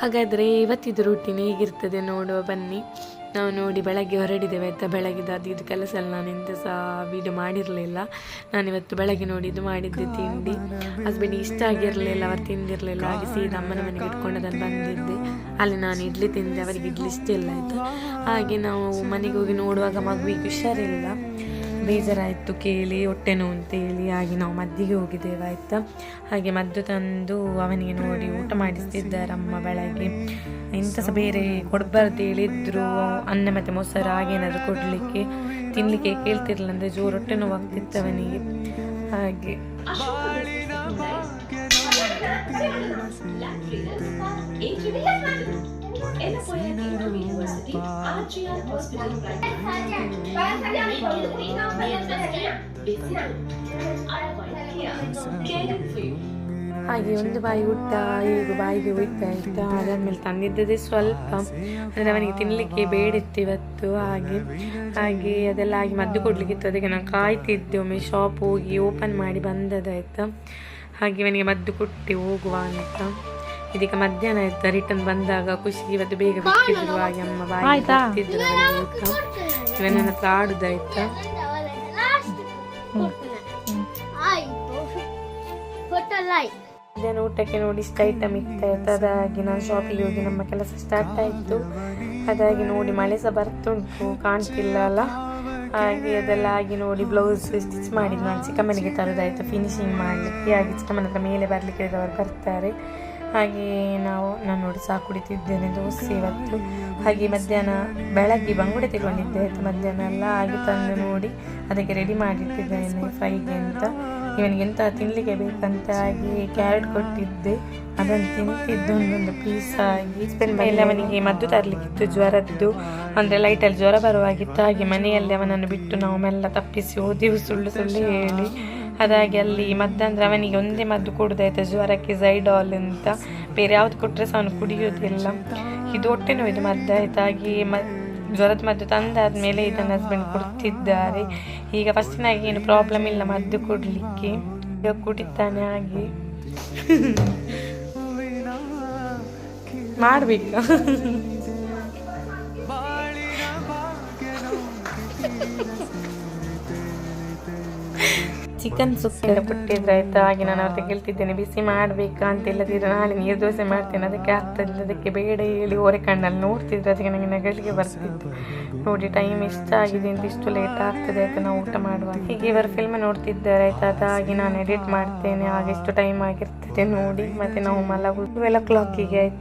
ಹಾಗಾದರೆ ಇವತ್ತಿದ್ದು ರೂಟೀನ್ ಹೇಗಿರ್ತದೆ ನೋಡುವ ಬನ್ನಿ. ನಾವು ನೋಡಿ ಬೆಳಗ್ಗೆ ಹೊರಡಿದ್ದೇವೆ ಆಯಿತಾ. ಬೆಳಗ್ಗೆದು ಇದು ಕೆಲಸ ಎಲ್ಲ ನಾನು ಎಂತ ಸಹ ವೀಡಿಯೋ ಮಾಡಿರಲಿಲ್ಲ. ನಾನಿವತ್ತು ಬೆಳಗ್ಗೆ ನೋಡಿ ಇದು ಮಾಡಿದ್ದೆ ತಿಂಡಿ. ಹಸ್ಬೆಂಡಿಗೆ ಇಷ್ಟ ಆಗಿರಲಿಲ್ಲ, ಅವರು ತಿಂದಿರಲಿಲ್ಲ. ಹಾಗೆ ಸೀದಾ ಅಮ್ಮನ ಮನೆಗೆ ಇಟ್ಕೊಂಡು ಅದನ್ನು ಬಂದಿದ್ದೆ. ಅಲ್ಲಿ ನಾನು ಇಡ್ಲಿ ತಿಂದೆ, ಅವರಿಗೆ ಇಡ್ಲಿ ಇಷ್ಟ ಇಲ್ಲ ಆಯಿತಾ. ಹಾಗೆ ನಾವು ಮನೆಗೆ ಹೋಗಿ ನೋಡುವಾಗ ಮಗುವಿಗೆ ಹುಷಾರಿಲ್ಲ, ಬೇಜಾರಾಯಿತು ಕೇಳಿ, ಹೊಟ್ಟೆ ನೋವು ಅಂತೇಳಿ. ಹಾಗೆ ನಾವು ಮದ್ದಿಗೆ ಹೋಗಿದ್ದೇವೆ ಆಯಿತಾ. ಹಾಗೆ ಮದ್ದು ತಂದು ಅವನಿಗೆ ನೋಡಿ ಊಟ ಮಾಡಿಸ್ತಿದ್ದಾರೆ ಅಮ್ಮ ಬೆಳಗ್ಗೆ. ಇಂಥ ಸಹ ಬೇರೆ ಕೊಡಬಾರ್ದು ಹೇಳಿದ್ರು, ಅನ್ನ ಮತ್ತು ಮೊಸರು ಹಾಗೇನಾದರೂ ಕೊಡಲಿಕ್ಕೆ. ತಿನ್ನಲಿಕ್ಕೆ ಕೇಳ್ತಿರ್ಲಿಲ್ಲ, ಅಂದರೆ ಜೋರು ಹೊಟ್ಟೆ ನೋವು ಆಗ್ತಿತ್ತು ಅವನಿಗೆ. ಹಾಗೆ ಹಾಗೆ ಒಂದು ಬಾಯಿ ಊಟ ಈಗ ಬಾಯಿಗೆ ಹೋಯ್ತಾ ಆಯಿತಾ. ಅದಾದ್ಮೇಲೆ ತಂದಿದ್ದದೇ ಸ್ವಲ್ಪ, ಅಂದರೆ ಅವನಿಗೆ ತಿನ್ನಲಿಕ್ಕೆ ಬೇಡಿತ್ತು ಇವತ್ತು. ಹಾಗೆ ಅದೆಲ್ಲ ಆಗಿ ಮದ್ದು ಕೊಡಲಿಕ್ಕಿತ್ತು, ಅದಕ್ಕೆ ನಾನು ಕಾಯ್ತಿದ್ದೆ ಒಮ್ಮೆ ಶಾಪ್ ಹೋಗಿ ಓಪನ್ ಮಾಡಿ ಬಂದದಾಯ್ತಾ. ಹಾಗೆ ಅವನಿಗೆ ಮದ್ದು ಕೊಟ್ಟು ಹೋಗುವ ಅಂತ. ಇದೀಗ ಮಧ್ಯಾಹ್ನ ಆಯ್ತಾ, ರಿಟರ್ನ್ ಬಂದಾಗ ಖುಷಿ ಇವತ್ತು ಬೇಗ ಬಿಟ್ಟಿದ್ರು. ಹಾಗೆ ಅಮ್ಮ ಬಾಯಿ ಕೊಡ್ತಿದ್ರು ಅವನಿಗೆ ಊಟ. ಇವನ ಹತ್ರ ಆಡುದಾಯ್ತಾ. ಮಧ್ಯಾಹ್ನ ಊಟಕ್ಕೆ ನೋಡಿ ಇಷ್ಟ ಐಟಮ್ ಇತ್ತಾಯ್ತು. ಅದಾಗಿ ನಾನು ಶಾಪಿಗೆ ಹೋಗಿ ನಮ್ಮ ಕೆಲಸ ಸ್ಟಾರ್ಟ್ ಆಯಿತು. ಅದಾಗಿ ನೋಡಿ ಮಳೆ ಸಹ ಬರ್ತುಂಟು, ಕಾಣ್ತಿಲ್ಲ ಅಲ್ಲ. ಹಾಗೆ ಅದೆಲ್ಲ ಆಗಿ ನೋಡಿ ಬ್ಲೌಸ್ ಸ್ಟಿಚ್ ಮಾಡಿದ್ದು ನಾನು ಚಿಕ್ಕಮ್ಮನಿಗೆ ತರೋದಾಯಿತು ಫಿನಿಶಿಂಗ್ ಮಾಡಲಿಕ್ಕೆ. ಹಾಗೆ ಚಿಕ್ಕಮ್ಮನ ಹತ್ರ ಮೇಲೆ ಬರಲಿಕ್ಕೆ ಅವರು ಬರ್ತಾರೆ. ಹಾಗೆ ನಾನು ನೋಡಿ ಸಹ ಕುಡಿತಿದ್ದೇನೆ ದೋಸೆ ಇವತ್ತು. ಹಾಗೆ ಮಧ್ಯಾಹ್ನ ಬೆಳಗ್ಗೆ ಬಂಗುಡೆ ತಗೊಂಡಿದ್ದೆ ಆಯಿತು ಮಧ್ಯಾಹ್ನ ಎಲ್ಲ. ಹಾಗೆ ತಂದು ನೋಡಿ ಅದಕ್ಕೆ ರೆಡಿ ಮಾಡಿಟ್ಟಿದ್ದೇನೆ ಫ್ರೈಗೆ ಅಂತ. ಇವನಿಗೆ ಎಂತ ತಿನ್ನಲಿಕ್ಕೆ ಬೇಕಂತ ಹಾಗೆ ಕ್ಯಾರೆಟ್ ಕೊಟ್ಟಿದ್ದೆ, ಅದನ್ನು ತಿಂತಿದ್ದು ಒಂದೊಂದು ಪೀಸ್ ಆಗಿ. ಮೇಲೆ ಅವನಿಗೆ ಮದ್ದು ತರಲಿಕ್ಕಿತ್ತು ಜ್ವರದ್ದು, ಅಂದರೆ ಲೈಟಲ್ಲಿ ಜ್ವರ ಬರುವಾಗಿತ್ತು. ಹಾಗೆ ಮನೆಯಲ್ಲಿ ಅವನನ್ನು ಬಿಟ್ಟು ನಾವು ಮೆಲ್ಲ ತಪ್ಪಿಸಿ ಹೋದೆವು ಸುಳ್ಳು ಹೇಳಿ. ಅದಾಗಿ ಅಲ್ಲಿ ಮದ್ದಂದ್ರೆ ಅವನಿಗೆ ಒಂದೇ ಮದ್ದು ಕೊಡೋದಾಯ್ತು ಜ್ವರಕ್ಕೆ, ಝೈಡಾಲ್ ಅಂತ. ಬೇರೆ ಯಾವ್ದು ಕೊಟ್ಟರೆ ಸಹ ಅವನು ಕುಡಿಯೋದಿಲ್ಲ. ಇದು ಹೊಟ್ಟೆ ನೋವಿದು ಮದ್ದಾಯ್ತು. ಹಾಗೆ ಜ್ವರದ ಮದ್ದು ತಂದಾದ್ಮೇಲೆ ಇದನ್ನು ಹಸ್ಬೆಂಡ್ ಕೊಡ್ತಿದ್ದಾರೆ. ಈಗ ಫಸ್ಟಿನಾಗಿ ಏನು ಪ್ರಾಬ್ಲಮ್ ಇಲ್ಲ ಮದ್ದು ಕೊಡಲಿಕ್ಕೆ, ಈಗ ಕುಡಿತಾನೆ. ಹಾಗೆ ಮಾಡಬೇಕಾ ಚಿಕನ್ ಸುಕ್ಕೆಲ್ಲ ಕೊಟ್ಟಿದ್ರೆ ಆಯಿತಾ. ಹಾಗೆ ನಾನು ಅವ್ರಿಗೆ ಕೇಳ್ತಿದ್ದೇನೆ ಬಿಸಿ ಮಾಡಬೇಕಾ ಅಂತ. ಇಲ್ಲದಿದ್ರೆ ನಾಳೆ ನೀರು ದೋಸೆ ಮಾಡ್ತೇನೆ, ಅದಕ್ಕೆ ಆಗ್ತದಿಲ್ಲ, ಅದಕ್ಕೆ ಬೇಡ ಹೇಳಿ ಓರೆ ಕಣ್ಣಲ್ಲಿ ನೋಡ್ತಿದ್ರೆ ಅದಕ್ಕೆ ನನಗೆ ನಗಲಿಗೆ ಬರ್ತಿತ್ತು. ನೋಡಿ ಟೈಮ್ ಎಷ್ಟಾಗಿದೆ ಅಂತ, ಇಷ್ಟು ಲೇಟ್ ಆಗ್ತದೆ ಆಯಿತಾ ನಾವು ಊಟ ಮಾಡುವಾಗ. ಹೀಗೆ ಇವರು ಫಿಲ್ಮ್ ನೋಡ್ತಿದ್ದಾರೆ ಆಯಿತಾ. ಅದಾಗಿ ನಾನು ಎಡಿಟ್ ಮಾಡ್ತೇನೆ, ಆಗ ಎಷ್ಟು ಟೈಮ್ ಆಗಿರ್ತದೆ ನೋಡಿ. ಮತ್ತು ನಾವು ಮಲಗು 12 o'clock ಆಯಿತಾ.